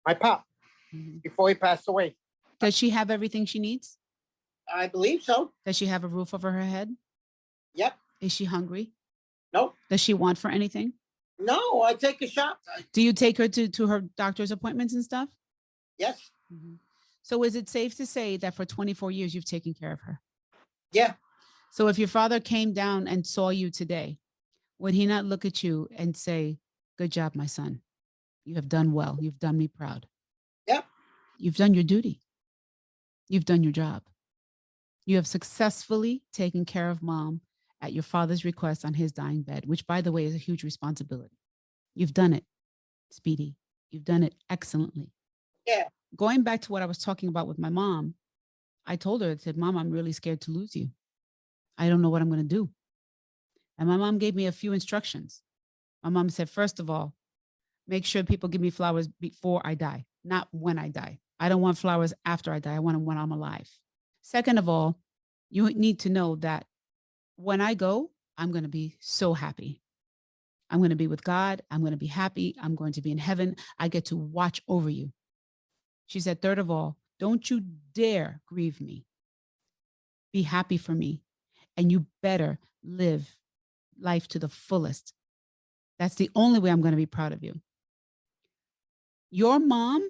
my pop, Mhm. before he passed away. Does she have everything she needs? I believe so. Does she have a roof over her head? Yep. Is she hungry? Nope. Does she want for anything? No, I take a shot. Do you take her to her doctor's appointments and stuff? Yes. So is it safe to say that for 24 years you've taken care of her? Yeah. So if your father came down and saw you today, would he not look at you and say, good job, my son. You have done well. You've done me proud. Yep. You've done your duty. You've done your job. You have successfully taken care of mom at your father's request on his dying bed, which, by the way, is a huge responsibility. You've done it, Speedy. You've done it excellently. Yeah. Going back to what I was talking about with my mom, I told her, I said, Mom, I'm really scared to lose you. I don't know what I'm going to do. And my mom gave me a few instructions. My mom said, first of all, make sure people give me flowers before I die, not when I die. I don't want flowers after I die. I want them when I'm alive. Second of all, you need to know that when I go, I'm going to be so happy. I'm going to be with God. I'm going to be happy. I'm going to be in heaven. I get to watch over you. She said, third of all, don't you dare grieve me. Be happy for me. And you better live life to the fullest. That's the only way I'm going to be proud of you. Your mom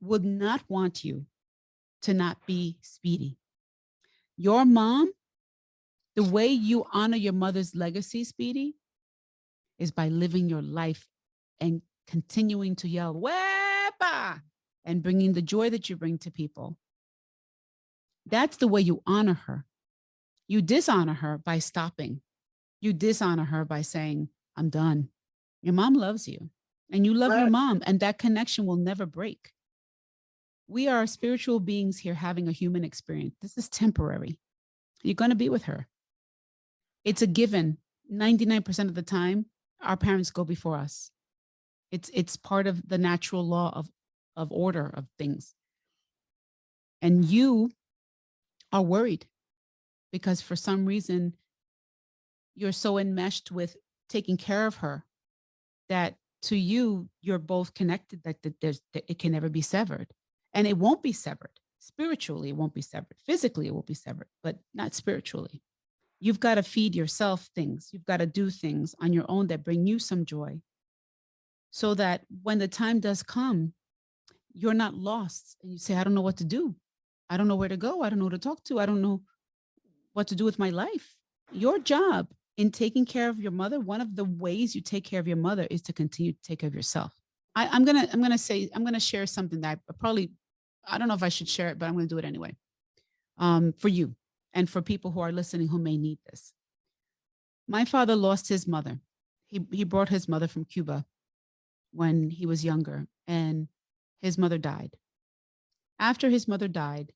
would not want you to not be Speedy. Your mom, the way you honor your mother's legacy, Speedy, is by living your life and continuing to yell, "Wepa!" and bringing the joy that you bring to people. That's the way you honor her. You dishonor her by stopping. You dishonor her by saying, I'm done. Your mom loves you and you love your Right. mom, and that connection will never break. We are spiritual beings here having a human experience. This is temporary. You're going to be with her. It's a given. 99% of the time, our parents go before us. It's part of the natural law of order of things. And you are worried because for some reason, you're so enmeshed with taking care of her that to you, you're both connected, that it can never be severed. And it won't be severed. Spiritually, it won't be severed. Physically, it will be severed, but not spiritually. You've got to feed yourself things. You've got to do things on your own that bring you some joy so that when the time does come, you're not lost. And you say, I don't know what to do. I don't know where to go. I don't know who to talk to. I don't know what to do with my life. Your job in taking care of your mother, one of the ways you take care of your mother is to continue to take care of yourself. I'm gonna share something that I don't know if I should share it, but I'm gonna do it anyway. For you and for people who are listening who may need this. My father lost his mother. He brought his mother from Cuba when he was younger, and his mother died. After his mother died,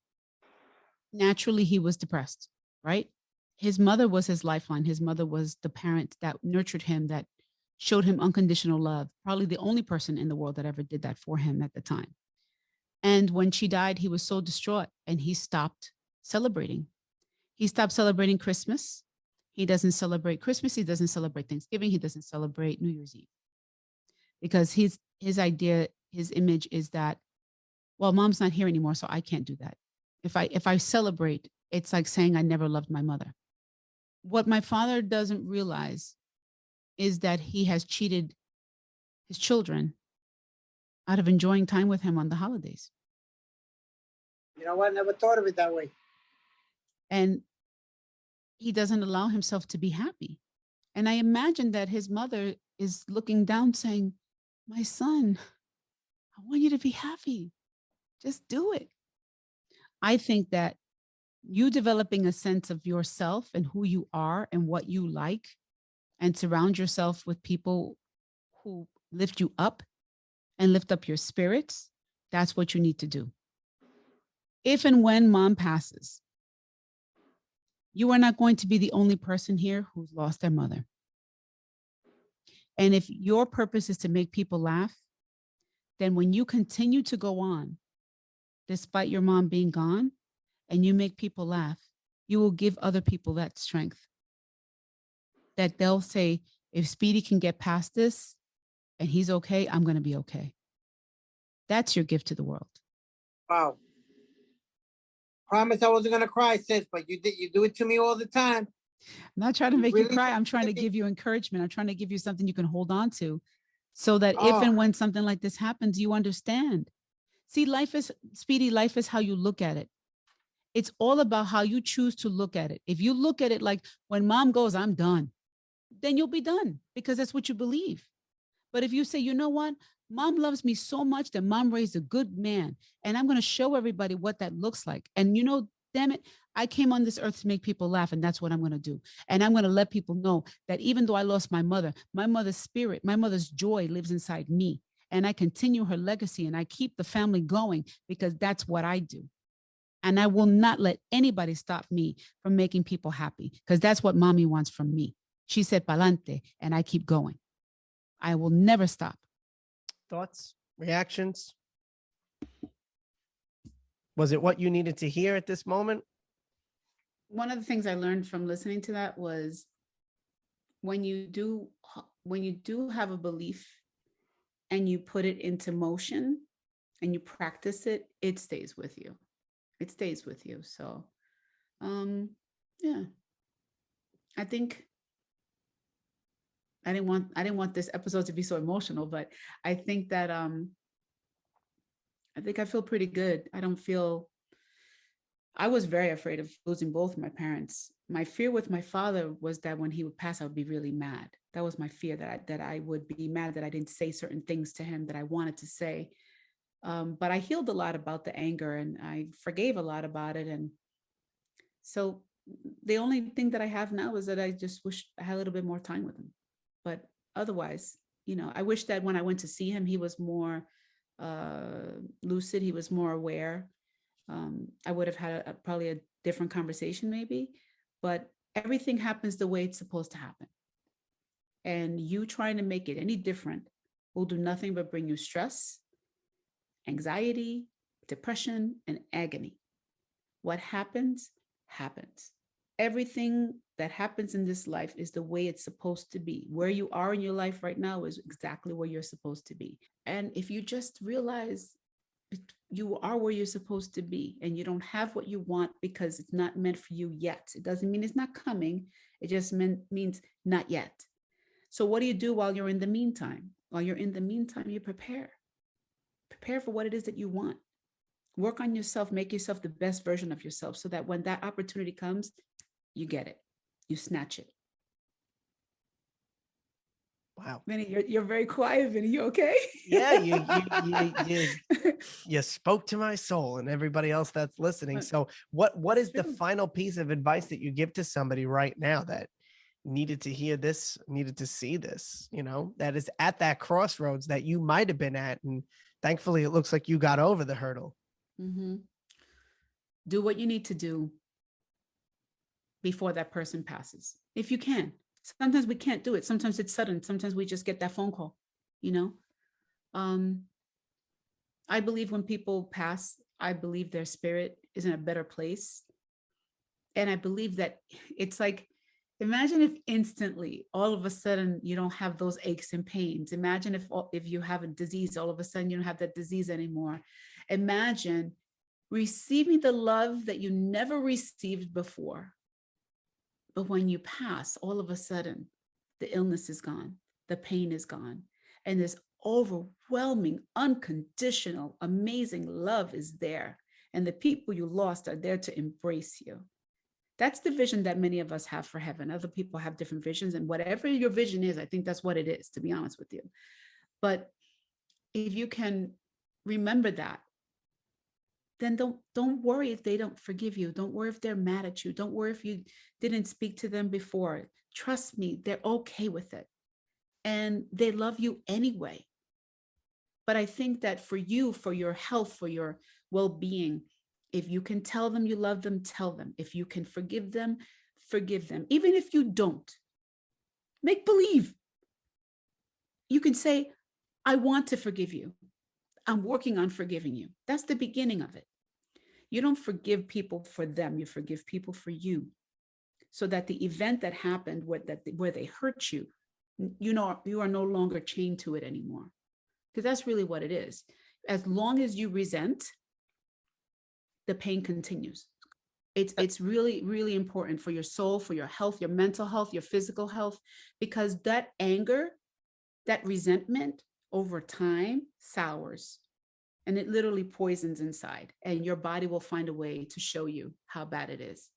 naturally he was depressed, right? His mother was his lifeline. His mother was the parent that nurtured him, that showed him unconditional love, probably the only person in the world that ever did that for him at the time. And when she died, he was so distraught and he stopped celebrating. He stopped celebrating Christmas. He doesn't celebrate Christmas. He doesn't celebrate Thanksgiving. He doesn't celebrate New Year's Eve. Because his idea, his image is that, well, mom's not here anymore, so I can't do that. If I celebrate, it's like saying I never loved my mother. What my father doesn't realize is that he has cheated his children out of enjoying time with him on the holidays. You know what? I never thought of it that way. And he doesn't allow himself to be happy. And I imagine that his mother is looking down saying, my son, I want you to be happy. Just do it. I think that you developing a sense of yourself and who you are and what you like, and surround yourself with people who lift you up and lift up your spirits, that's what you need to do. If and when mom passes, you are not going to be the only person here who's lost their mother. And if your purpose is to make people laugh, then when you continue to go on, despite your mom being gone, and you make people laugh, you will give other people that strength. That they'll say, if Speedy can get past this and he's okay, I'm going to be okay. That's your gift to the world. Wow. Promise I wasn't gonna cry, sis, but you did. You do it to me all the time. I'm not trying to You make you really cry. I'm trying to did. give you encouragement. I'm trying to give you something you can hold on to so that if Oh. and when something like this happens, you understand. See, life is, Speedy, life is how you look at it. It's all about how you choose to look at it. If you look at it like when mom goes, I'm done, then you'll be done because that's what you believe. But if you say, you know what, mom loves me so much that mom raised a good man, and I'm going to show everybody what that looks like. And you know, damn it, I came on this earth to make people laugh, and that's what I'm going to do. And I'm going to let people know that even though I lost my mother's spirit, my mother's joy lives inside me. And I continue her legacy and I keep the family going because that's what I do. And I will not let anybody stop me from making people happy because that's what mommy wants from me. She said, pa'lante, and I keep going. I will never stop. Thoughts, reactions? Was it what you needed to hear at this moment? One of the things I learned from listening to that was when you do have a belief and you put it into motion and you practice it, it stays with you. It stays with you. So, yeah, I think I didn't want this episode to be so emotional, but I think that, I think I feel pretty good. I was very afraid of losing both my parents. My fear with my father was that when he would pass, I would be really mad. That was my fear, that I would be mad that I didn't say certain things to him that I wanted to say. But I healed a lot about the anger and I forgave a lot about it. And so the only thing that I have now is that I just wish I had a little bit more time with him. But otherwise, you know, I wish that when I went to see him, he was more lucid. He was more aware. I would have had probably a different conversation maybe, but everything happens the way it's supposed to happen. And you trying to make it any different will do nothing but bring you stress, anxiety, depression, and agony. What happens, happens. Everything that happens in this life is the way it's supposed to be. Where you are in your life right now is exactly where you're supposed to be. And if you just realize you are where you're supposed to be and you don't have what you want because it's not meant for you yet. It doesn't mean it's not coming. It just means not yet. So what do you do while you're in the meantime? While you're in the meantime, you prepare. Prepare for what it is that you want. Work on yourself, make yourself the best version of yourself so that when that opportunity comes, you get it, you snatch it. Wow. Vinny, you're very quiet, Vinny. You okay? Yeah, you spoke to my soul and everybody else that's listening. So what is the final piece of advice that you give to somebody right now that needed to hear this, needed to see this, you know, that is at that crossroads that you might have been at, and thankfully it looks like you got over the hurdle? Mm-hmm. Do what you need to do before that person passes, if you can. Sometimes we can't do it. Sometimes it's sudden. Sometimes we just get that phone call, you know? I believe when people pass, I believe their spirit is in a better place. And I believe that it's like, imagine if instantly, all of a sudden, you don't have those aches and pains. Imagine if you have a disease, all of a sudden you don't have that disease anymore. Imagine receiving the love that you never received before. But when you pass, all of a sudden, the illness is gone, the pain is gone, and this overwhelming, unconditional, amazing love is there. And the people you lost are there to embrace you. That's the vision that many of us have for heaven. Other people have different visions, and whatever your vision is, I think that's what it is, to be honest with you. But if you can remember that, then don't worry if they don't forgive you. Don't worry if they're mad at you. Don't worry if you didn't speak to them before. Trust me, they're okay with it. And they love you anyway. But I think that for you, for your health, for your well-being, if you can tell them you love them, tell them. If you can forgive them, forgive them. Even if you don't, make believe. You can say, I want to forgive you. I'm working on forgiving you. That's the beginning of it. You don't forgive people for them. You forgive people for you. So that the event that happened where they hurt you, you are no longer chained to it anymore. Because that's really what it is. As long as you resent, the pain continues. It's really, really important for your soul, for your health, your mental health, your physical health, because that anger, that resentment over time sours, and it literally poisons inside, and your body will find a way to show you how bad it is.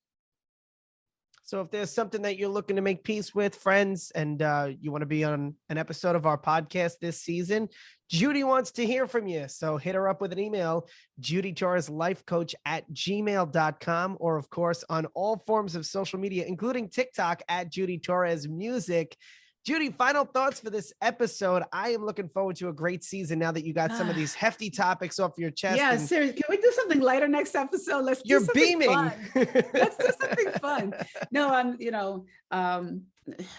So if there's something that you're looking to make peace with, friends, and you want to be on an episode of our podcast this season, Judy wants to hear from you. So hit her up with an email, judytorreslifecoach@gmail.com, or of course on all forms of social media, including TikTok @Judy Torres Music. Judy, final thoughts for this episode. I am looking forward to a great season now that you got some of these hefty topics off your chest. Yeah, seriously. Can we do something lighter next episode? Let's do You're something beaming. fun. Let's do something fun. No,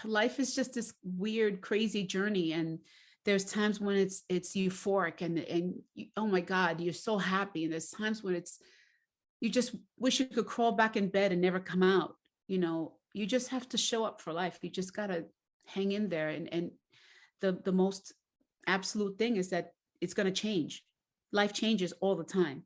life is just this weird, crazy journey. And there's times when it's euphoric and oh my God, you're so happy. And there's times when you just wish you could crawl back in bed and never come out. You just have to show up for life. You just got to hang in there. And the most absolute thing is that it's going to change. Life changes all the time.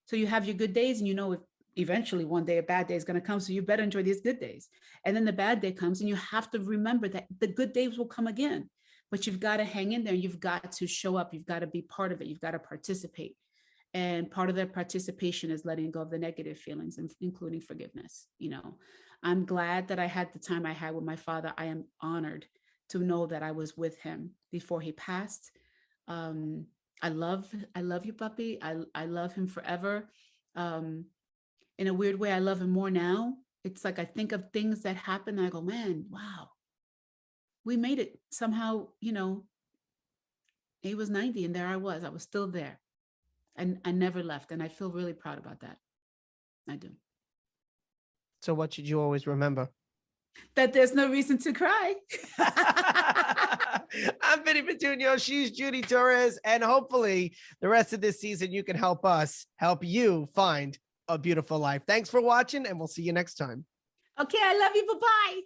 So you have your good days, and eventually one day a bad day is going to come. So you better enjoy these good days. And then the bad day comes, and you have to remember that the good days will come again, but you've got to hang in there. You've got to show up. You've got to be part of it. You've got to participate. And part of that participation is letting go of the negative feelings, including forgiveness. I'm glad that I had the time I had with my father. I am honored to know that I was with him before he passed. I love you, puppy. I love him forever. In a weird way, I love him more now. It's like I think of things that happened and I go, man, wow, we made it somehow. He was 90 and there I was still there. And I never left. And I feel really proud about that. I do. So what should you always remember? That there's no reason to cry. I'm Vinny Petuno. She's Judy Torres. And hopefully the rest of this season, you can help us help you find a beautiful life. Thanks for watching, and we'll see you next time. Okay, I love you. Bye-bye.